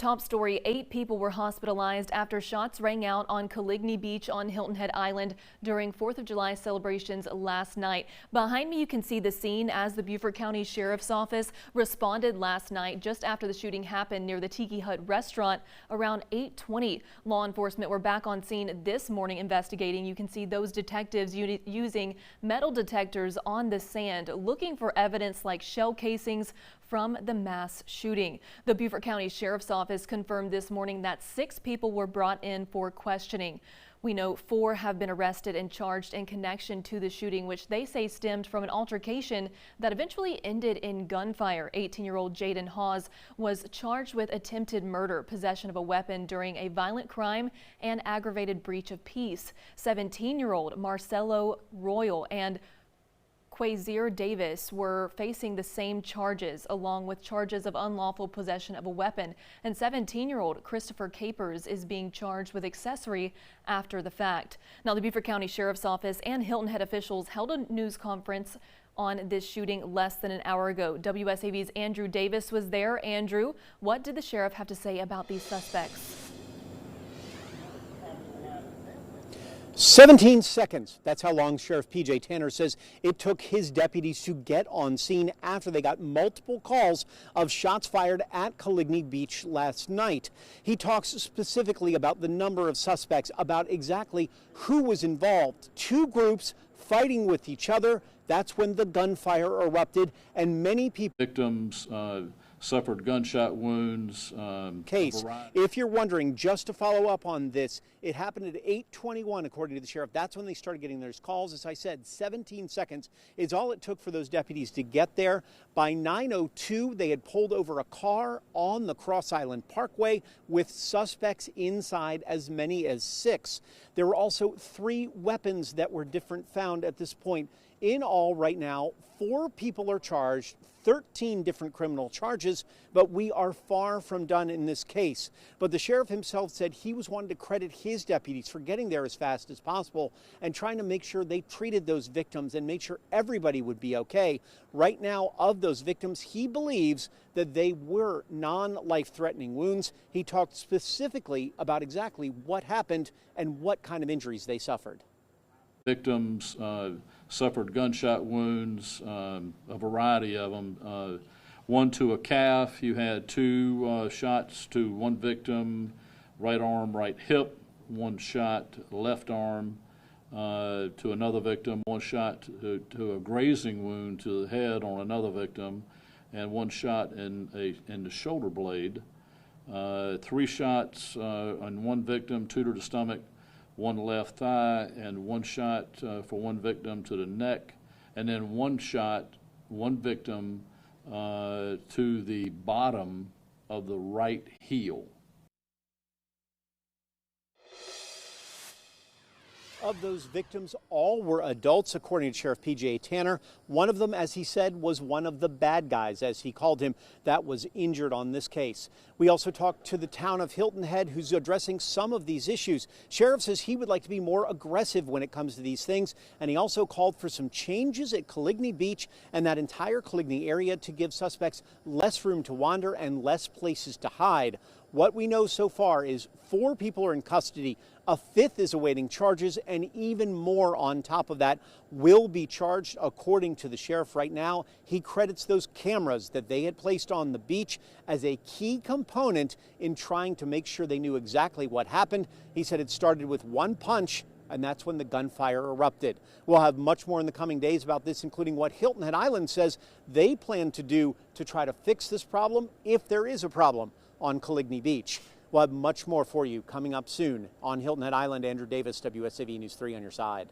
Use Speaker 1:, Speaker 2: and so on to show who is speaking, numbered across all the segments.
Speaker 1: Top story, 8 people were hospitalized after shots rang out on Coligny Beach on Hilton Head Island during 4th of July celebrations last night. Behind me, you can see the scene as the Beaufort County Sheriff's Office responded last night just after the shooting happened near the Tiki Hut restaurant around 8:20. Law enforcement were back on scene this morning investigating. You can see those detectives using metal detectors on the sand, looking for evidence like shell casings from the mass shooting. The Beaufort County Sheriff's Office confirmed this morning that 6 people were brought in for questioning. We know 4 have been arrested and charged in connection to the shooting, which they say stemmed from an altercation that eventually ended in gunfire. 18-year-old Jaden Hawes was charged with attempted murder, possession of a weapon during a violent crime, and aggravated breach of peace. 17-year-old Marcelo Royal and Quasier Davis were facing the same charges, along with charges of unlawful possession of a weapon. And 17-year-old Christopher Capers is being charged with accessory after the fact. Now, the Beaufort County Sheriff's Office and Hilton Head officials held a news conference on this shooting less than an hour ago. WSAV's Andrew Davis was there. Andrew, what did the sheriff have to say about these suspects?
Speaker 2: 17 seconds. That's how long Sheriff P.J. Tanner says it took his deputies to get on scene after they got multiple calls of shots fired at Coligny Beach last night. He talks specifically about the number of suspects, about exactly who was involved. 2 groups fighting with each other. That's when the gunfire erupted, and many people.
Speaker 3: Victims suffered gunshot wounds.
Speaker 2: Case. If you're wondering, just to follow up on this, it happened at 8:21, according to the sheriff. That's when they started getting those calls. As I said, 17 seconds is all it took for those deputies to get there. By 9:02, they had pulled over a car on the Cross Island Parkway with suspects inside, as many as 6. There were also 3 weapons that were found at this point. In all, right now, 4 people are charged, 13 different criminal charges, but we are far from done in this case. But the sheriff himself said he was wanting to credit his deputies for getting there as fast as possible and trying to make sure they treated those victims and made sure everybody would be okay. Right now, of those victims, he believes that they were non-life-threatening wounds. He talked specifically about exactly what happened and what kind of injuries they suffered.
Speaker 3: Victims suffered gunshot wounds, a variety of them. One to a calf. You had 2 shots to one victim, right arm, right hip. 1 shot, left arm to another victim. 1 shot to a grazing wound to the head on another victim, and 1 shot in the shoulder blade. 3 shots on 1 victim, 2 to the stomach, 1 left thigh, and 1 shot for 1 victim to the neck, and then 1 shot, 1 victim to the bottom of the right heel.
Speaker 2: Of those victims, all were adults, according to Sheriff P.J. Tanner. One of them, as he said, was one of the bad guys, as he called him, that was injured on this case. We also talked to the town of Hilton Head, who's addressing some of these issues. Sheriff says he would like to be more aggressive when it comes to these things, and he also called for some changes at Coligny Beach and that entire Coligny area to give suspects less room to wander and less places to hide. What we know so far is 4 people are in custody, a 5th is awaiting charges, and even more on top of that will be charged, according to the sheriff right now. He credits those cameras that they had placed on the beach as a key component in trying to make sure they knew exactly what happened. He said it started with 1 punch, and that's when the gunfire erupted. We'll have much more in the coming days about this, including what Hilton Head Island says they plan to do to try to fix this problem, if there is a problem, on Coligny Beach. We'll have much more for you coming up soon on Hilton Head Island. Andrew Davis, WSAV News 3 on your side.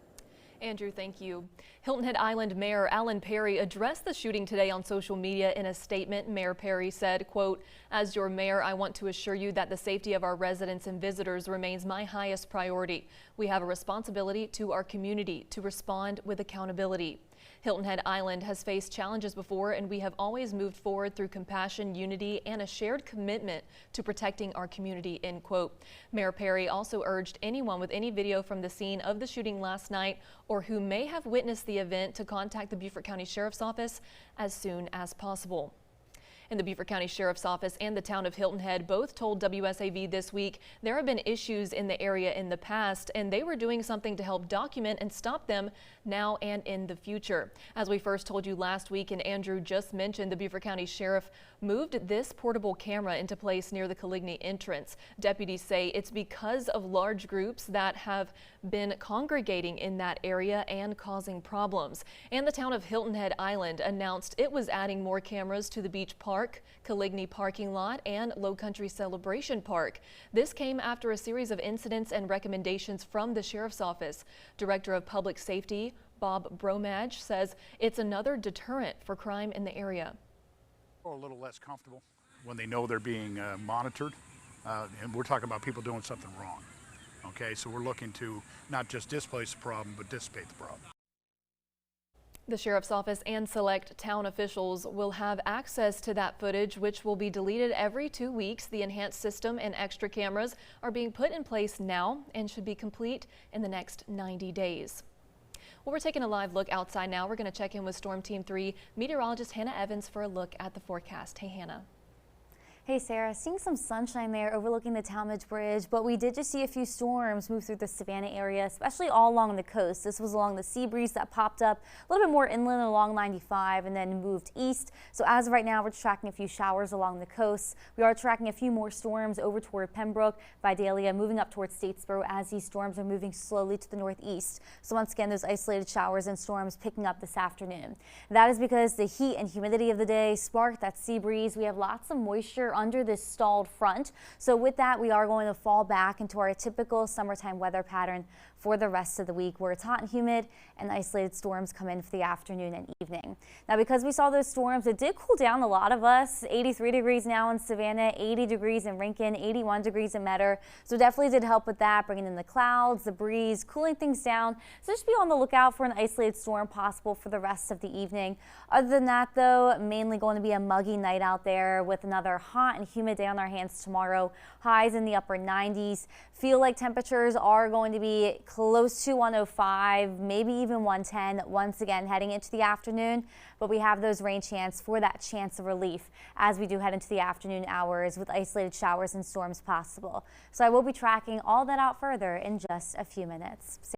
Speaker 1: Andrew, thank you. Hilton Head Island Mayor Alan Perry addressed the shooting today on social media. In a statement, Mayor Perry said, quote, "As your mayor, I want to assure you that the safety of our residents and visitors remains my highest priority. We have a responsibility to our community to respond with accountability." Hilton Head Island has faced challenges before, and we have always moved forward through compassion, unity, and a shared commitment to protecting our community, end quote. Mayor Perry also urged anyone with any video from the scene of the shooting last night or who may have witnessed the event to contact the Beaufort County Sheriff's Office as soon as possible. And the Beaufort County Sheriff's Office and the town of Hilton Head both told WSAV this week there have been issues in the area in the past, and they were doing something to help document and stop them now and in the future. As we first told you last week, and Andrew just mentioned, the Beaufort County Sheriff moved this portable camera into place near the Coligny entrance. Deputies say it's because of large groups that have been congregating in that area and causing problems. And the town of Hilton Head Island announced it was adding more cameras to the Beach Park, Coligny parking lot, and Low Country Celebration Park. This came after a series of incidents and recommendations from the Sheriff's Office. Director of Public Safety Bob Bromage says it's another deterrent for crime in the area.
Speaker 4: A little less comfortable when they know they're being monitored, and we're talking about people doing something wrong. Okay, so we're looking to not just displace the problem, but dissipate the problem.
Speaker 1: The Sheriff's Office and select town officials will have access to that footage, which will be deleted every 2 weeks. The enhanced system and extra cameras are being put in place now and should be complete in the next 90 days. Well, we're taking a live look outside now. We're going to check in with Storm Team 3 meteorologist Hannah Evans for a look at the forecast. Hey, Hannah.
Speaker 5: Hey Sarah, seeing some sunshine there overlooking the Talmadge Bridge, but we did just see a few storms move through the Savannah area, especially all along the coast. This was along the sea breeze that popped up a little bit more inland along 95 and then moved east. So as of right now, we're tracking a few showers along the coast. We are tracking a few more storms over toward Pembroke, Vidalia, moving up towards Statesboro as these storms are moving slowly to the northeast. So once again, those isolated showers and storms picking up this afternoon. That is because the heat and humidity of the day sparked that sea breeze. We have lots of moisture under this stalled front. So with that, we are going to fall back into our typical summertime weather pattern for the rest of the week, where it's hot and humid and isolated storms come in for the afternoon and evening. Now, because we saw those storms, it did cool down a lot of us. 83 degrees now in Savannah, 80 degrees in Rincon, 81 degrees in Metter. So definitely did help with that, bringing in the clouds, the breeze, cooling things down. So just be on the lookout for an isolated storm possible for the rest of the evening. Other than that, though, mainly going to be a muggy night out there with another hot and humid day on our hands tomorrow. Highs in the upper 90s. Feel like temperatures are going to be close to 105, maybe even 110 once again heading into the afternoon. But we have those rain chance for that chance of relief as we do head into the afternoon hours with isolated showers and storms possible. So I will be tracking all that out further in just a few minutes.